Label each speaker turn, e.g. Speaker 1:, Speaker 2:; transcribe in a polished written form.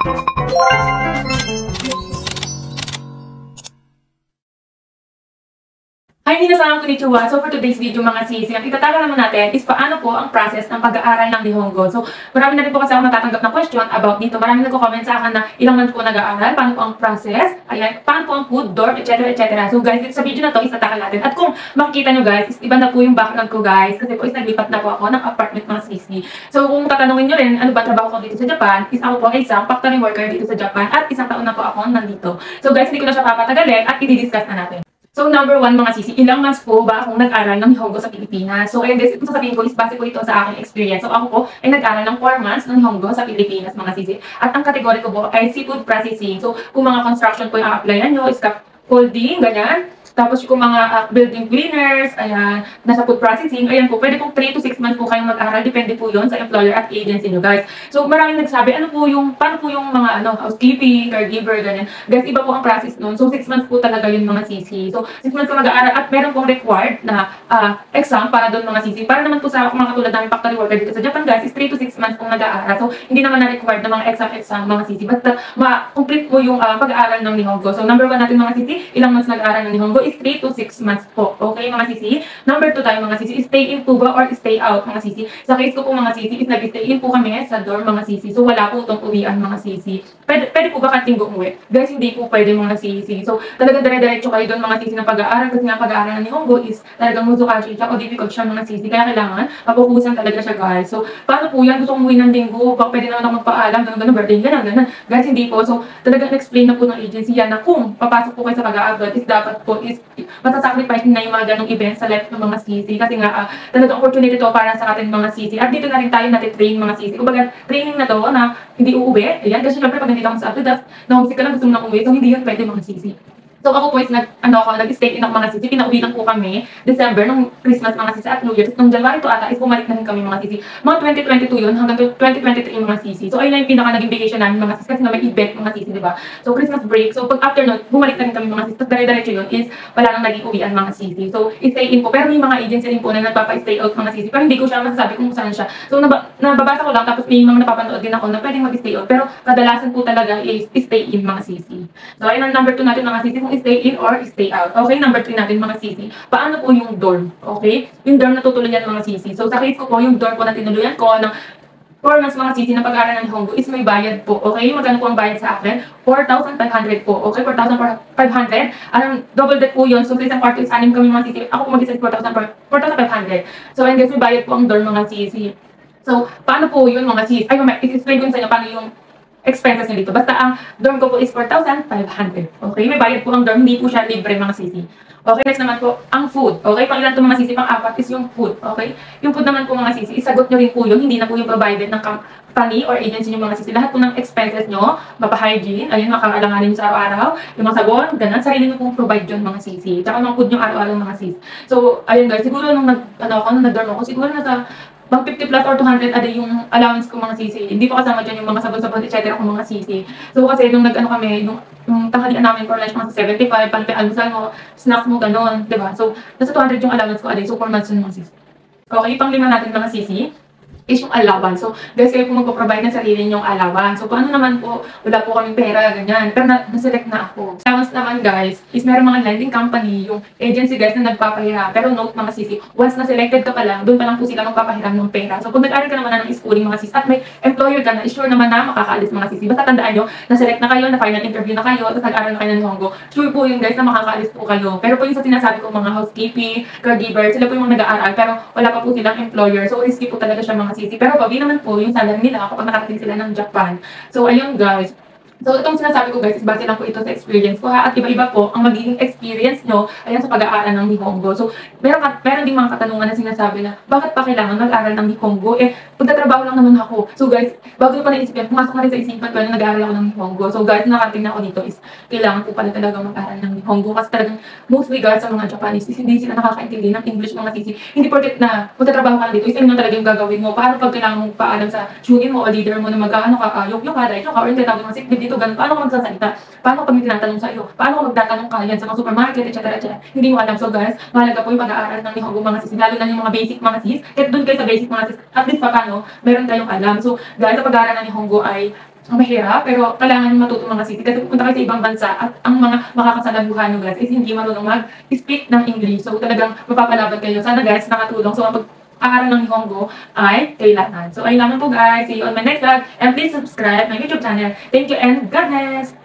Speaker 1: Hi, minasan, konnichiwa. So for today's video mga sisi, ang itatara naman natin is paano po ang process ng pag-aaral ng Nihongo. So marami na rin po kasi ako natatanggap na question about dito. Marami nagko-comment sa akin na ilang months po nag-aaral, paano po ang process, ayan, paano po ang food, dorm, etc. etc. So guys, dito sa video na to, itatara natin. At kung makikita nyo guys, is iba na po yung background ko guys, kasi po is naglipat na po ako ng apartment mga sisi. So kung tatanungin nyo rin, ano ba trabaho ko dito sa Japan, is ako po ay isang factory worker dito sa Japan at isang taon na po ako nandito. So guys, hindi ko na siya papatagalin at i-discuss na natin. So, number 1 mga sisi, ilang months po ba akong nag-aral ng Nihongo sa Pilipinas? So, ayun guys, ito sasabihin ko is base po ito sa aking experience. So, ako po ay nag-aral ng 4 months ng Nihongo sa Pilipinas mga sisi. At ang kategory ko po ay seafood processing. So, kung mga construction po yung a-applyan nyo, scaffolding, ganyan. Tapos kung mga building cleaners, ayan, nasa food processing, ayan po, pwede pong 3 to 6 months po kayong mag-aral. Depende po yun sa employer at agency nyo, guys. So, maraming nagsabi, paano po yung mga, housekeeping, caregiver, ganyan. Guys, iba po ang process nun. So, 6 months po talaga yung mga sisi. So, 6 months po mag-aaral at meron pong required na exam para doon mga sisi. Para naman po sa mga katulad namin factory worker dito sa Japan, guys, is 3 to 6 months pong nag-aaral. So, hindi naman na-required na mga exam mga sisi. Basta, ma-complete po yung pag-aaral ng Nihongo. So, number 1 natin mga sisi, ilang months nag-aaral ng Nihongo is 3 to 6 months po. Okay, mga sisi? Number 2 tayo mga sisi, stay in po ba or stay out mga sisi? Sa case ko po mga sisi, is nag-stay in po kami sa dorm mga sisi. So, wala po itong uwian mga sisi. Pwede po ba katinggo umuwi? Guys, hindi po pwede mga sisi. So, talagang dire-diretso kayo doon mga sisi ng pag-aaral kasi nga pag-aaral ng Nihongo is talagang muzukashi siya o difficult siya mga sisi. Kaya kailangan, mapukusan talaga siya guys. So, paano po yan? Gusto kong umuwi ng linggo, baka pwede naman ako magpaalam, gano'n, birthday, gano'n. Guys, hindi po. So, talagang explain na po ng agency yan na kung papasok po kayo sa pag-aaral is dapat po is matasacrifice na yung mga ganong events sa life ng mga sisi. Kasi nga, talagang opportunity to para sa ating mga sisi. At dito na rin tayo natin-train mga sisi. Kumbaga, training na to na hindi uuwi. Ayan, kasi syempre pag nandito ako sa Atlanta, na-homesick ka lang, gusto mo na umuwi. So, hindi yun pwede mga sisi. So, ako po is nag-stay in ako mga sisi. Pinauwi lang po kami December, nung Christmas mga sisi at New Year. Nung January to ata, is bumalik na rin kami mga sisi. Mga 2022 yun, hanggang 2023 mga sisi. So, ayun na yung pinaka-naging vacation namin mga sisi. Kasi nga may event mga sisi, di ba? So, Christmas break. So, pag after nun, bumalik na rin kami mga sisi. Tapos, dire-diretso yun is wala nang naging uwian mga sisi. So, stay in po. Pero may mga agency rin po na nagpapa-stay out mga sisi. Pero hindi ko siya masasabi kung saan siya. So, nababasa ko lang. Tapos, may mga napapanood din ako na pwedeng mag-stay out. Pero, kadalasan po talaga is stay in mga sisi. So, ayun ang number 2 natin mga sisi. Kung stay in or stay out. Okay, number 3 natin mga sisi. Paano po yung dorm? Okay? Yung dorm na tutuluyan mga sisi. So, sa case ko po, yung dorm po na tinuluyan ko ng 4 months mga sisi na pag-aaral ng Nihongo is may bayad po. Okay? Magkano po ang bayad sa akin? 4,500 po. Okay? 4,500. Double deck po yun. So, sa isang kwarto is 6 kami mga sisi. Ako po mag-isa 4,500. So, and guys, may bayad po ang dorm mga sisi. So, paano po yun mga sisi? Ay, i-explain ko sa inyo paano yung expenses nyo dito. Basta ang dorm ko po is 4,500. Okay? May bayad po ang dorm. Hindi po siya libre mga sisi. Okay? Next naman po, ang food. Okay? Pang ilan ito mga sisi, pang-apat is yung food. Okay? Yung food naman po mga sisi, isagot nyo rin po yun. Hindi na po yung provided ng company or agency nyo mga sisi. Lahat po ng expenses nyo, mapa-hygiene, ayun, makakaalanganin nyo sa araw-araw, yung mga sabon, ganun, sarili nyo pong provide yun mga sisi. Tsaka mga food nyo araw-araw mga sisi. So, ayun guys, siguro nung nag-dorm ako, siguro nasa pang 50 plus or 200 a day yung allowance ko mga sisi. Hindi pa kasama dyan yung mga sabon-sabon, etc. kung mga sisi. So, kasi nung kami, yung tanghalian namin for lunch, mga 75, almusal mo, snacks mo, ganun, diba? So, nasa 200 yung allowance ko a day. So, 4 months yun mga sisi. Okay, pang-5 natin mga sisi is yung allowance. So, guys, kayo po magpo-provide ng sarili nyong allowance. So, paano naman po, wala po kaming pera, ganyan. Pero na-select na ako. Allowance naman, guys, is meron mga lending company, yung agency, guys, na nagpapahiram. Pero note, mga sisi, once na selected ka pa lang, doon pa lang po sila magpapahiram ng pera. So, kung nag-aaral ka naman na ng schooling, mga sisi, at may employer ka na, sure naman na makakaalis mga sisi. Basta tandaan nyo, na-select na kayo, na final interview na kayo, tapos nag-aaral na kayo ng Nihongo. Sure po yung guys, na makakaalis po kayo. Pero po yung sa sinasabi ko, mga housekeeping, caregiver, sila po yung mga nag-aaral, pero wala pa po silang employer. So, risky po talaga siya mga sisi. Pero pag naman po yung salary nila kapag nakarating sila ng Japan. So, ayun guys. So, itong sinasabi ko guys, is base lang po ito sa experience ko ha. At iba-iba po ang magiging experience nyo ayan sa pag-aaral ng Nihongo. So, meron ding mga katanungan na sinasabi na, bakit pa kailangan mag-aaral ng Nihongo? Pagtatrabaho lang naman ako. So guys, bago nyo pa naisip yan, pumasok na rin sa isipan ko na nag-aaral ako ng Nihongo. So guys, nakarating na ako dito is, kailangan po pala talaga mag-aaral ng Nihongo. Kasi talagang, mostly guys, sa mga Japanese is hindi sila nakakaintindi ng English mga sisi. Hindi porket na magtatrabaho ka na dito, is ano talaga yung gagawin mo. Paano pag kailangan mong paalam sa shugin mo o leader mo na mag-ano ka, yung kada, or yung tinatawag mga sikbid dito, ganun. Paano ka magsasalita? Paano pag may tinatanong sa iyo? Paano ka magtatanong ka yan sa mga supermarket, etc. Hindi mo alam. So guys, mahalaga po yung pag-aaral ng Nihongo mga sis. Lalo na yung mga basic mga sis. Kahit doon kayo sa basic mga sis, at least pa paano, meron kayong alam. So guys, sa pag-aaral ng Nihongo ay ang mahirap, pero kailangan nyo matuto mga sisi kasi pupunta kayo sa ibang bansa at ang mga makakasalamuhan nyo guys is hindi marunong mag-speak ng English. So talagang mapapalaban kayo. Sana guys nakatulong. So ang pag-aaral ng Nihongo ay kailangan. So ayun lamang po guys. See you on my next vlog and please subscribe my YouTube channel. Thank you and God bless!